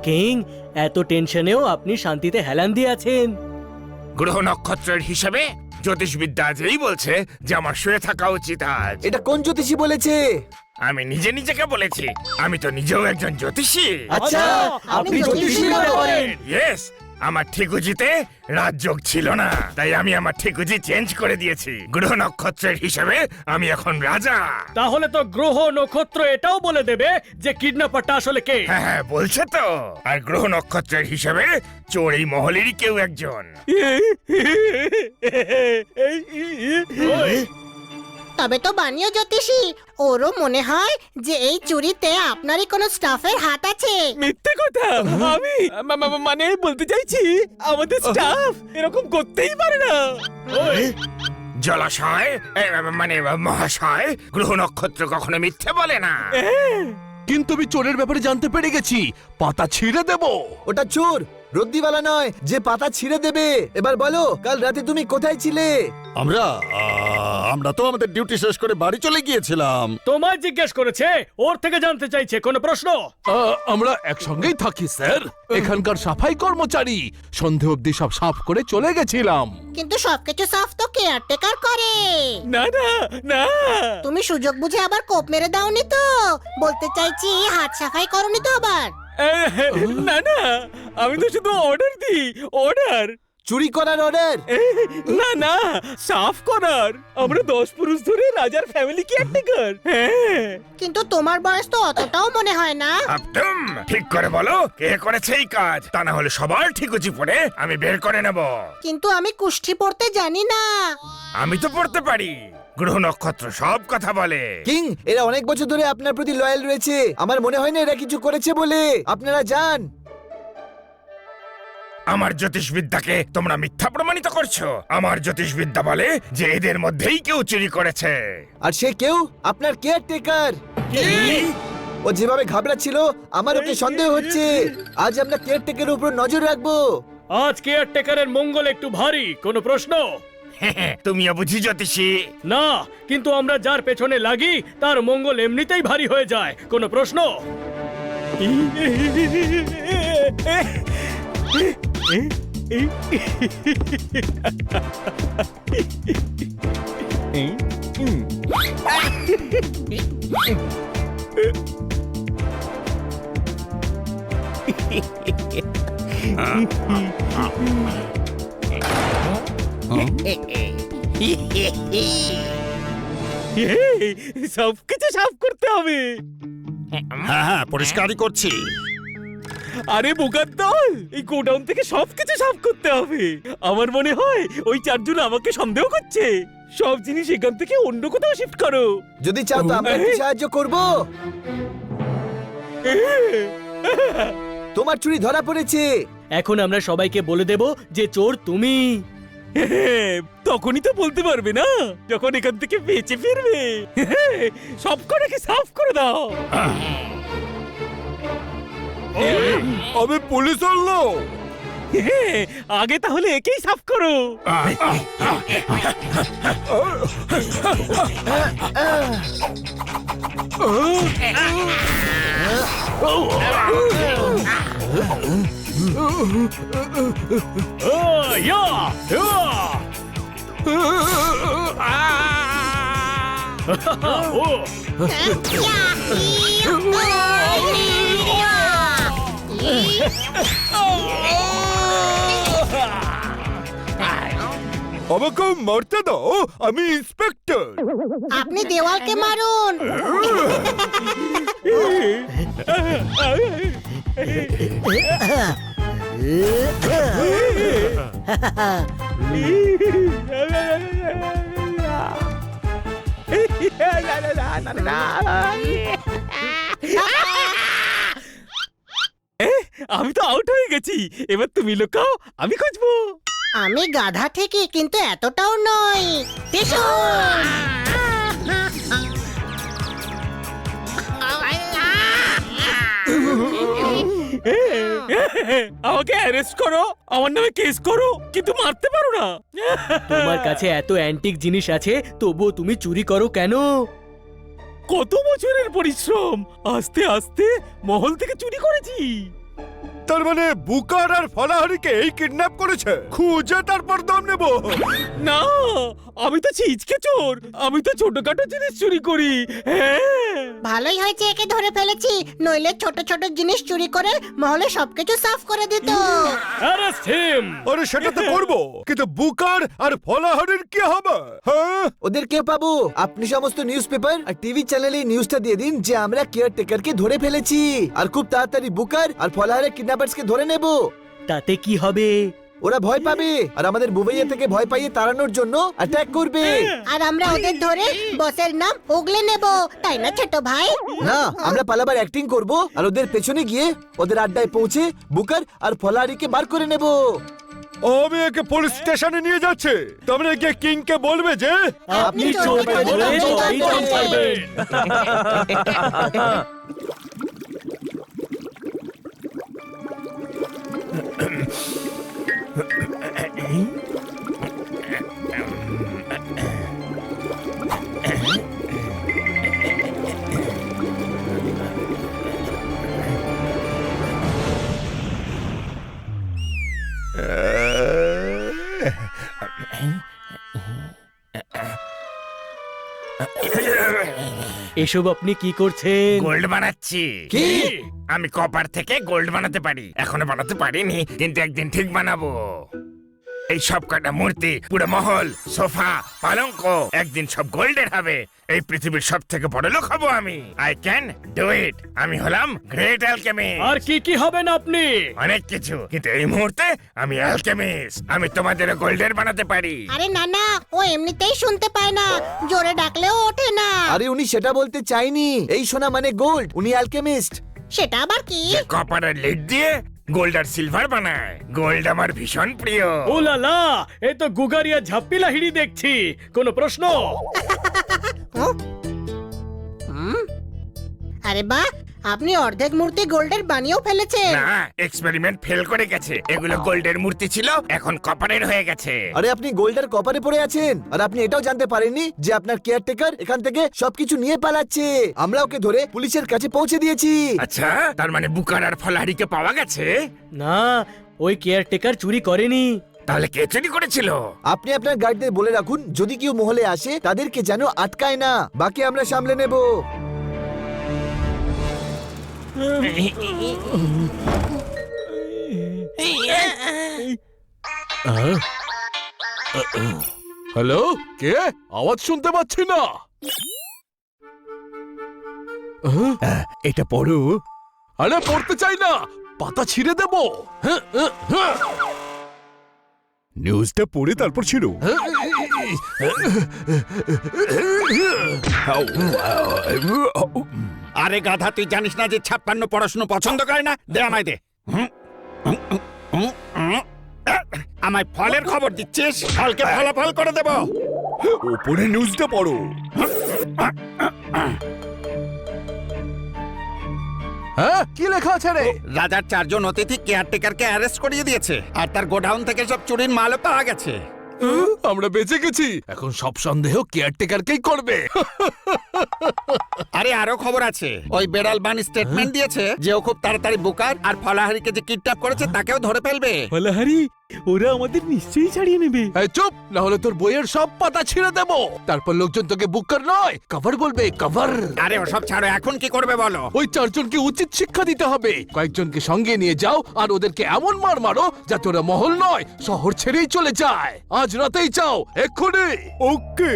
King, এত টেনশনেও আপনি শান্তিতে হেলান দিয়ে আছেন। গ্রহ নক্ষত্রের হিসেবে জ্যোতিষবিদ্যা যেই বলছে যে আমার শুয়ে থাকা উচিত আজ। এটা কোন জ্যোতিষী বলেছে? আমি নিজে নিজেকে বলেছি, আমি তো নিজেও একজন জ্যোতিষী। আচ্ছা, আপনি জ্যোতিষী করেন? ইয়েস, আমার ঠিকুজিতে রাজযোগ ছিল না, তাই আমি আমার ঠিকুজি চেঞ্জ করে দিয়েছি। গ্রহ নক্ষত্রের হিসেবে আমি এখন রাজা। তাহলে তো গ্রহ নক্ষত্র এটাও বলে দেবে যে কিডন্যাপারটা আসলে কে। হ্যাঁ হ্যাঁ, বলছে তো। আর গ্রহ নক্ষত্রের হিসেবে চোর এই মহলেরই কেউ একজন। তবে তো বানিও জ্যোতিষী, ওরও মনে হয় যে এই চুরিতে আপনারই কোনো স্টাফের হাত আছে। মিথ্যে কথা। আমি মানে বলতে চাইছি আমাদের স্টাফ এরকম করতেই পারে না। জলাশয় মানে মহাশয়, গ্রহ নক্ষত্র কখনো মিথ্যে বলে না। কিন্তু আমি চোরের ব্যাপারে জানতে পেরে গেছি, পাতা ছিঁড়ে দেব। ওটা চোর, রদ্দিওয়ালা নয় যে পাতা ছিঁড়ে দেবে। এবার বলো, কাল রাতে তুমি কোথায় ছিলে? আমরা তো আমাদের ডিউটি শেষ করে বাড়ি চলে গিয়েছিলাম। তোমায় জিজ্ঞেস করেছে, ওর থেকে জানতে চাইছে। কোনো প্রশ্ন? আমরা একসঙ্গেই থাকি স্যার, এখানকার সাফাই কর্মচারী। সন্ধে অবধি সব সাফ করে চলে গেছিলাম। কিন্তু সবকিছু সাফ তো কেয়ারটেকার করে। না না না, তুমি সুযোগ বুঝে আবার কোপ মেরে দাওনি তো? বলতে চাইছি হাত সাফাই করনি তো আবার? না না, আমি তো শুধু অর্ডার দিই, অর্ডার। চুরি করার অর্ডার? না না, সাফ করার। আমরা 10 পুরুষ ধরে রাজার ফ্যামিলি কেয়ারটেকার। হ্যাঁ, কিন্তু তোমার বয়স তো অতটাও মনে হয় না। একদম ঠিক করে বলো, কে করেছে এই কাজ? তা না হলে সবার ঠিকুজি পড়ে আমি বের করে নেব। কিন্তু আমি কুষ্ঠি পড়তে জানি না। আমি তো পড়তে পারি। গ্রহ নক্ষত্র সব কথা বলে। কিং, এরা অনেক বছর ধরে আপনার প্রতি লয়াল রয়েছে। আমার মনে হয় না এরা কিছু করেছে বলে। আপনারা যান। আমার জ্যোতিষবিদ্যাকে তোমরা মিথ্যা প্রমাণিত করছো। আমার জ্যোতিষবিদ্যা বলে যে এদের মধ্যেই কেউ চুরি করেছে। আর সে কেউ আপনার কেয়ারটেকার। ও যেভাবে ঘাবড়াচ্ছিল, আমার ওকে সন্দেহ হচ্ছে। আজ আমরা কেয়ারটেকারের উপর নজর রাখবো। আজ কেয়ারটেকারের মঙ্গল একটু ভারী। কোনো প্রশ্ন? তুমিও বুঝি জ্যোতিষী? না, কিন্তু আমরা যার পেছনে লাগি তার মঙ্গল এমনিতেই ভারী হয়ে যায়। কোনো প্রশ্ন? সবকিছু সাফ করতে হবে। হ্যাঁ, পরিষ্কারই করছি। আরে বোকার দল, এই গোডাউন থেকে সবকিছু সাফ করতে হবে। আমার মনে হয় ওই চারজন আমাকে সন্দেহ করছে। সব জিনিস এখান থেকে অন্য কোথাও শিফট করো। যদি চাও তো আমরা একটু সাহায্য করব। তোমার চুরি ধরা পড়েছে। এখন আমরা সবাইকে বলে দেব যে চোর তুমি। তখনই তো বলতে পারবে না যখন এখান থেকে বেঁচে ফিরবে। সব কটাকে সাফ করে দাও। আমি পুলিশের লোক। আগে তাহলে একেই সাফ করো। আমাকে মারতে দাও, আমি ইন্সপেক্টর। আপনি দেওয়ালকে মারুন। আমি তো আউট হয়ে গেছি। এবার তুমি লুকাও, আমি খুঁজবো। আমি গাধা ঠিকই, কিন্তু এতটাও নয়। ভীষণ। আমাকে অ্যারেস্ট করো, আমার নামে কেস করো, কিন্তু মারতে পারো না। তোমার কাছে এত অ্যান্টিক জিনিস আছে, তবুও তুমি চুরি করো কেন? কত বছরের পরিশ্রম, আস্তে আস্তে মহল থেকে চুরি করেছি। তার মানে বুকার আর ফলাহারিকে এই কিডন্যাপ করেছে, খুঁজে তারপর দাম নেব। না, আমি তো ছিচকে চোর, আমি তো ছোটখাটো জিনিস চুরি করি। হ্যাঁ, ভালোই হয়েছে একে ধরে ফেলেছি, নইলে ছোট ছোট জিনিস চুরি করে মহলে সবকিছু সাফ করে দিত। Arrest him. আরে সেটা তো করবো, কিন্তু বুকার আর ফলাহারির কি হবে? হ্যাঁ, ওদের কে পাবো? আপনি সমস্ত নিউজ পেপার আর টিভি চ্যানেলে নিউজটা দিয়ে দিন যে আমরা কেয়ারটেকারকে ধরে ফেলেছি, আর খুব তাড়াতাড়ি বুকার আর ফলাহারের কিডন্যাপার্সকে ধরে নেব। তাতে কি হবে? ওরা ভয় পাবে আর আমাদের বুবাইয়া থেকে ভয় পাইয়ে তাড়ানোর জন্য অ্যাটাক করবে। আর আমরা ওদের ধরে বসের নাম উগলে নেব, তাই না ছোট ভাই? না, আমরা পালাবার অ্যাক্টিং করব আর ওদের পেছনে গিয়ে ওদের আড্ডায় পৌঁছে বুকার আর ফলাহারিকে বার করে নেব। আমি একে পুলিশ স্টেশনে নিয়ে যাচ্ছি, তোমরা গিয়ে কিংকে বলবে যে আপনি চোরকে ধরে চোরেই দাম ছাড়বেন। এসব আপনি কি করছেন? গোল্ড বানাচ্ছি। কি? আমি কপার থেকে গোল্ড বানাতে পারি, এখনো বানাতে পারিনি, কিন্তু একদিন ঠিক বানাবো। এই সব কটা মূর্তি, পুরো মহল, সোফা, পালঙ্ক একদিন সব গোল্ডের হবে। এই পৃথিবীর সব থেকে বড় লোক হব আমি। I can do it. আমি হলাম গ্রেট অ্যালকেমিস্ট। আর কি কি হবেন আপনি? অনেক কিছু, কিন্তু এই মুহূর্তে আমি অ্যালকেমিস্ট। আমি তোমাদের গোল্ডের বানাতে পারি। আরে না না, ও এমনিতেই শুনতে পায় না, জোরে ডাকলেও ওঠে না। আরে উনি সেটা বলতে চাইনি, এই সোনা মানে গোল্ড, উনি অ্যালকেমিস্ট। সেটা আবার কি? যে কপারের লিড দিয়ে গোল্ড আর সিলভার বানায়। গোল্ড আমার ভীষণ প্রিয়। ও লালা, এ তো গুগারিয়া ঝাপ্পি লাহিড়ি দেখছি। কোনো প্রশ্ন? আরে বাহ, আপনি অর্ধেক মূর্তি গোল্ডের বানিয়েও ফেলেছেন। না, এক্সপেরিমেন্ট ফেল করে গেছে। এগুলো গোল্ডের মূর্তি ছিল, এখন কপারের হয়ে গেছে। আরে আপনি গোল্ড আর কপারে পড়ে আছেন, আর আপনি এটাও জানতে পারেননি যে আপনার কেয়ারটেকার এখান থেকে সবকিছু নিয়ে পালাচ্ছে। আমরা ওকে ধরে পুলিশের কাছে পৌঁছে দিয়েছি। আচ্ছা, তার মানে বুকার আর ফলাহারিকে পাওয়া গেছে? না, ওই কেয়ারটেকার চুরি করেনি। তাহলে কে চুরি করেছিল? আপনি আপনার গার্ডদের বলে রাখুন যদি কেউ মহলে আসে তাদেরকে যেন আটকায় না, বাকি আমরা সামলে নেব। হ্যালো, কে? আওয়াজ শুনতে পাচ্ছি না। এটা পড়ো। আরে পড়তে চাই না, পাতা ছিঁড়ে দেবো। নিউজটা পড়ে তারপর ছিল। আরে গাধা, তুই জানিস না যে 56 পড়াশুনো পছন্দ করে না? দে আমায় দে। আমায় ফলের খবর দিচ্ছিস? ফলকে ফলাফল করে দেব। ওপরে নিউজটা পড়ো। হ্যাঁ, কি লেখা আছে রে? রাজার 4 জন অতিথি কেয়ারটেকারকে অ্যারেস্ট করিয়ে দিয়েছে, আর তার গোডাউন থেকে সব চুরির মালও পাওয়া গেছে। আমরা বেঁচে গেছি, এখন সব সন্দেহ কেয়ারটেকারকেই করবে। আরে আরো খবর আছে। ওই বেড়াল বান স্টেটমেন্ট দিয়েছে যে ও খুব তাড়াতাড়ি বুকার আর ফলাহারিকে যে কিডন্যাপ করেছে তাকেও ধরে ফেলবে। ফলাহারি, ওরা আমাদের নিশ্চয়ই ছাড়িয়ে নেবে। এই চুপ, না হলে তোর বইয়ের সব পাতা ছিঁড়ে দেবো। তারপর লোকজন তোকে বুকার নয় কভার বলবে, কভার। আরে ওসব ছাড়ো, এখন কি করবে বলো? ওই 4 জনকে উচিত শিক্ষা দিতে হবে। কয়েকজনকে সঙ্গে নিয়ে যাও আর ওদেরকে এমন মার মারো যাতে ওরা মহল নয় শহর ছেড়েই চলে যায়। আজ রাতেই চাও, এক্ষুনি। ওকে।